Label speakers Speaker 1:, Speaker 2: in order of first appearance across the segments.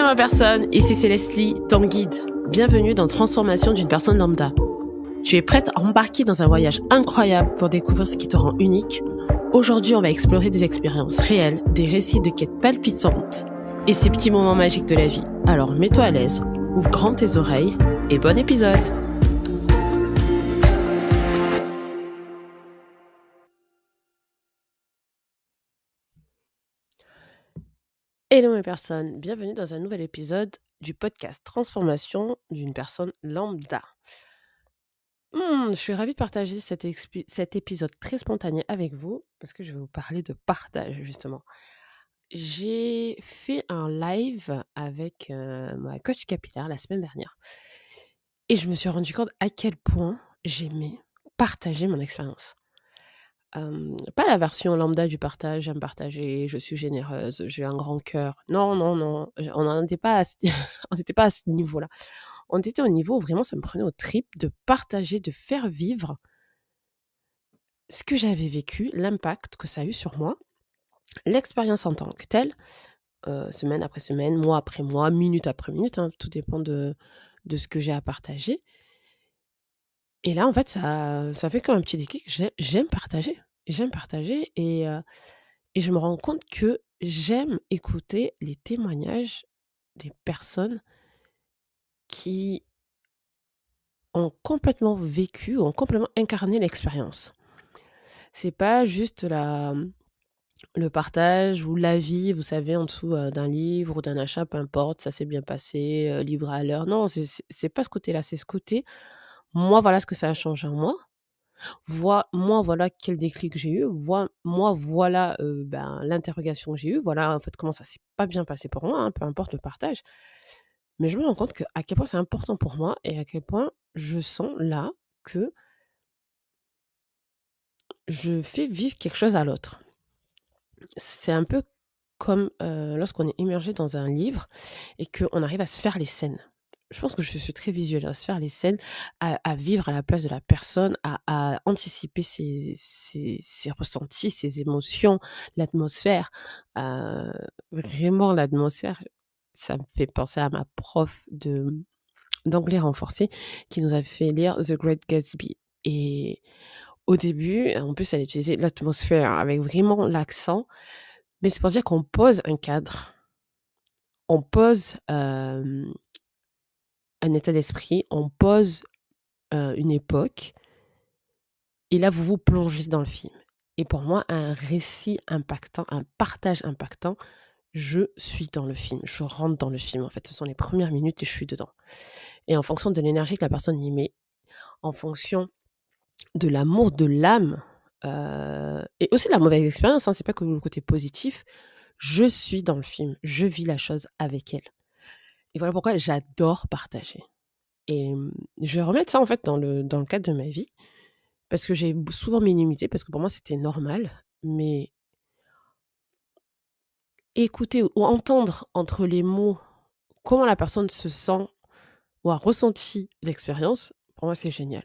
Speaker 1: ma personne, ici c'est Leslie, ton guide. Bienvenue dans Transformation d'une personne lambda. Tu es prête à embarquer dans un voyage incroyable pour découvrir ce qui te rend unique? Aujourd'hui, on va explorer des expériences réelles, des récits de quêtes palpitantes et ces petits moments magiques de la vie. Alors mets-toi à l'aise, ouvre grand tes oreilles et bon épisode! Hello mes personnes, bienvenue dans un nouvel épisode du podcast Transformation d'une personne lambda. Je suis ravie de partager cet épisode très spontané avec vous parce que je vais vous parler de partage justement. J'ai fait un live avec ma coach capillaire la semaine dernière et je me suis rendu compte à quel point j'aimais partager mon expérience. Pas la version lambda du partage, j'aime partager, je suis généreuse, j'ai un grand cœur. Non, non, non, on n'en était pas à ce on n'était pas à ce niveau-là. On était au niveau où vraiment ça me prenait aux tripes de partager, de faire vivre ce que j'avais vécu, l'impact que ça a eu sur moi, l'expérience en tant que telle, semaine après semaine, mois après mois, minute après minute, hein, tout dépend de ce que j'ai à partager. Et là, en fait, ça fait comme un petit déclic. J'aime partager et je me rends compte que j'aime écouter les témoignages des personnes qui ont complètement vécu, ont complètement incarné l'expérience. C'est pas juste le partage ou l'avis, vous savez, en dessous d'un livre ou d'un achat, peu importe, ça s'est bien passé, livré à l'heure. Non, c'est pas ce côté-là, c'est ce côté, moi, voilà ce que ça a changé en moi. Moi, voilà quel déclic j'ai eu. Moi, voilà l'interrogation que j'ai eue. Voilà, en fait, comment ça s'est pas bien passé pour moi, hein, peu importe le partage. Mais je me rends compte à quel point c'est important pour moi et à quel point je sens là que je fais vivre quelque chose à l'autre. C'est un peu comme lorsqu'on est immergé dans un livre et qu'on arrive à se faire les scènes. Je pense que je suis très visuelle, à se faire les scènes, à vivre à la place de la personne, à anticiper ses ressentis, ses émotions, l'atmosphère. Vraiment l'atmosphère, ça me fait penser à ma prof d'anglais renforcé qui nous a fait lire The Great Gatsby. Et au début, en plus, elle utilisait l'atmosphère avec vraiment l'accent, mais c'est pour dire qu'on pose un cadre, on pose un état d'esprit, on pose une époque, et là, vous vous plongez dans le film. Et pour moi, un récit impactant, un partage impactant, je suis dans le film, je rentre dans le film. En fait, ce sont les premières minutes et je suis dedans. Et en fonction de l'énergie que la personne y met, en fonction de l'amour de l'âme, et aussi de la mauvaise expérience, hein, c'est pas que le côté positif, je suis dans le film, je vis la chose avec elle. Et voilà pourquoi j'adore partager. Et je vais remettre ça en fait dans le cadre de ma vie, parce que j'ai souvent mes limites, parce que pour moi c'était normal, mais écouter ou entendre entre les mots comment la personne se sent ou a ressenti l'expérience, pour moi c'est génial.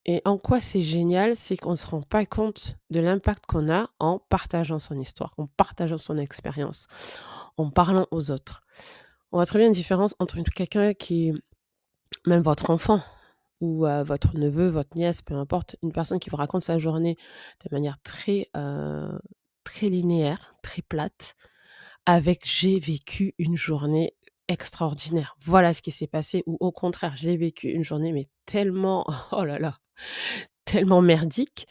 Speaker 1: Et en quoi c'est génial, c'est qu'on ne se rend pas compte de l'impact qu'on a en partageant son histoire, en partageant son expérience, en parlant aux autres. On voit très bien une différence entre quelqu'un qui est même votre enfant ou votre neveu, votre nièce, peu importe, une personne qui vous raconte sa journée de manière très, très linéaire, très plate, avec «j'ai vécu une journée extraordinaire, voilà ce qui s'est passé» ou au contraire «j'ai vécu une journée mais tellement, oh là là, tellement merdique»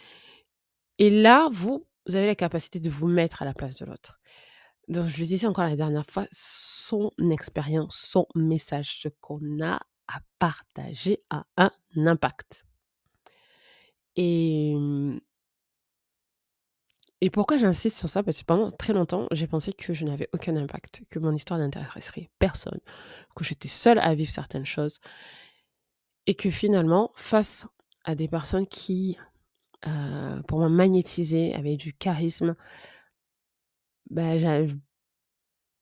Speaker 1: et là, vous avez la capacité de vous mettre à la place de l'autre. Donc je le disais encore la dernière fois, son expérience, son message, ce qu'on a à partager a un impact. Et pourquoi j'insiste sur ça? Parce que pendant très longtemps, j'ai pensé que je n'avais aucun impact, que mon histoire n'intéresserait personne, que j'étais seule à vivre certaines choses et que finalement, face à des personnes qui, pour moi, magnétisaient, avaient du charisme, bah,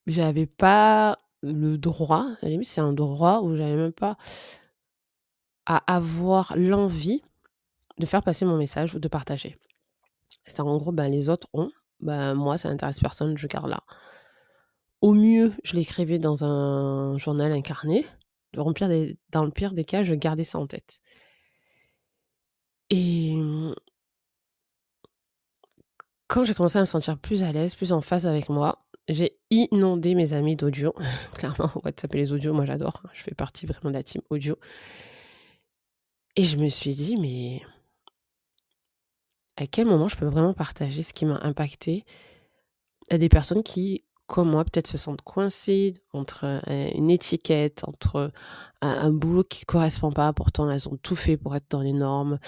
Speaker 1: j'avais pas le droit, à la limite c'est un droit où j'avais même pas à avoir l'envie de faire passer mon message ou de partager. C'est en gros, ben, les autres ont, ben, moi ça n'intéresse personne, je garde là. Au mieux, je l'écrivais dans un journal, un carnet. Dans le pire des cas, je gardais ça en tête. Et quand j'ai commencé à me sentir plus à l'aise, plus en phase avec moi, j'ai inondé mes amis d'audio. Clairement, WhatsApp et les audios, moi j'adore. Je fais partie vraiment de la team audio. Et je me suis dit, mais à quel moment je peux vraiment partager ce qui m'a impacté à des personnes qui, comme moi, peut-être se sentent coincées entre une étiquette, entre un boulot qui ne correspond pas, pourtant elles ont tout fait pour être dans les normes.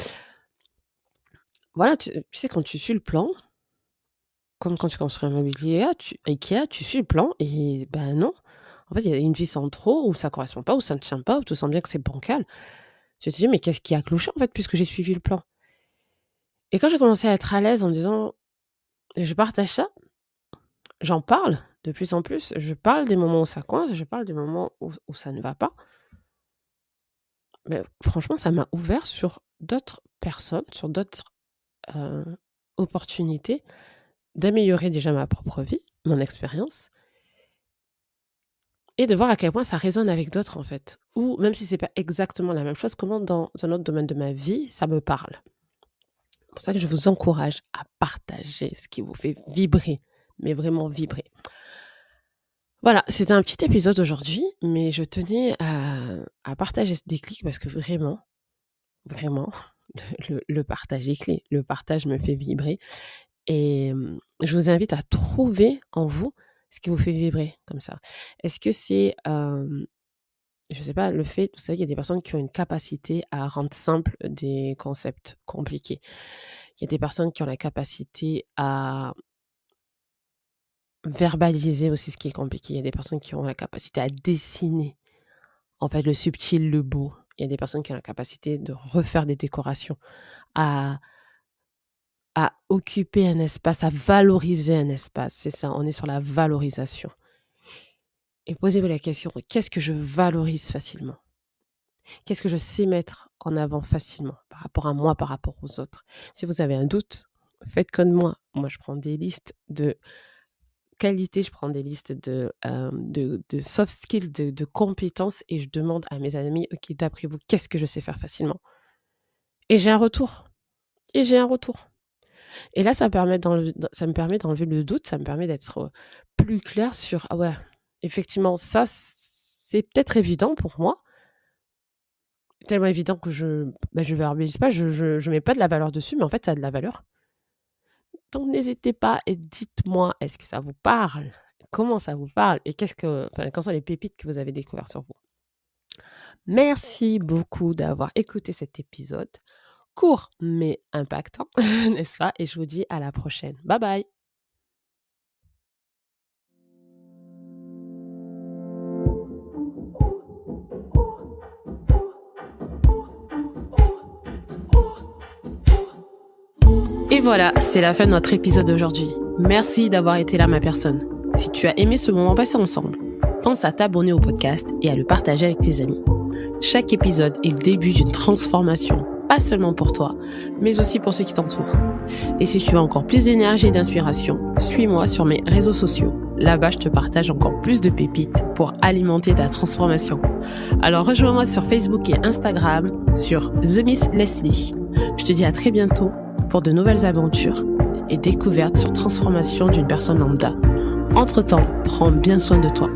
Speaker 1: Voilà, tu sais, quand tu suis le plan, comme quand tu construis un meuble Ikea, tu suis le plan et ben non. En fait, il y a une vis en trop, ou ça correspond pas, ou ça ne tient pas, ou tu sens bien que c'est bancal. Tu te dis, mais qu'est-ce qui a cloché en fait, puisque j'ai suivi le plan? Et quand j'ai commencé à être à l'aise en me disant, je partage ça, j'en parle de plus en plus, je parle des moments où ça coince, je parle des moments où ça ne va pas. Mais franchement, ça m'a ouvert sur d'autres personnes, sur d'autres opportunités d'améliorer déjà ma propre vie, mon expérience, et de voir à quel point ça résonne avec d'autres en fait. Ou même si c'est pas exactement la même chose, comment dans un autre domaine de ma vie, ça me parle. C'est pour ça que je vous encourage à partager ce qui vous fait vibrer, mais vraiment vibrer. Voilà, c'était un petit épisode aujourd'hui, mais je tenais à partager ce déclic parce que vraiment, le partage est clé. Le partage me fait vibrer. Et je vous invite à trouver en vous ce qui vous fait vibrer comme ça. Est-ce que c'est, je sais pas, le fait, vous savez, il y a des personnes qui ont une capacité à rendre simple des concepts compliqués. Il y a des personnes qui ont la capacité à verbaliser aussi ce qui est compliqué. Il y a des personnes qui ont la capacité à dessiner, en fait, le subtil, le beau. Il y a des personnes qui ont la capacité de refaire des décorations, à occuper un espace, à valoriser un espace. C'est ça, on est sur la valorisation. Et posez-vous la question, qu'est-ce que je valorise facilement? Qu'est-ce que je sais mettre en avant facilement par rapport à moi, par rapport aux autres? Si vous avez un doute, faites comme moi. Moi, je prends des listes de qualité, je prends des listes de soft skills, de compétences, et je demande à mes amis, ok, d'après vous, qu'est-ce que je sais faire facilement? Et j'ai un retour. Et là, ça me permet d'enlever le doute, ça me permet d'être plus clair sur, ah ouais, effectivement, ça, c'est peut-être évident pour moi, tellement évident que je verbalise pas, je mets pas de la valeur dessus, mais en fait, ça a de la valeur. Donc, n'hésitez pas et dites-moi, est-ce que ça vous parle? Comment ça vous parle? Et quelles sont les pépites que vous avez découvertes sur vous? Merci beaucoup d'avoir écouté cet épisode. Court mais impactant, n'est-ce pas? Et je vous dis à la prochaine. Bye bye! Et voilà, c'est la fin de notre épisode d'aujourd'hui. Merci d'avoir été là, ma personne. Si tu as aimé ce moment passé ensemble, pense à t'abonner au podcast et à le partager avec tes amis. Chaque épisode est le début d'une transformation, pas seulement pour toi, mais aussi pour ceux qui t'entourent. Et si tu veux encore plus d'énergie et d'inspiration, suis-moi sur mes réseaux sociaux. Là-bas, je te partage encore plus de pépites pour alimenter ta transformation. Alors rejoins-moi sur Facebook et Instagram sur The Miss Leslie. Je te dis à très bientôt pour de nouvelles aventures et découvertes sur transformation d'une personne lambda. Entre-temps, prends bien soin de toi.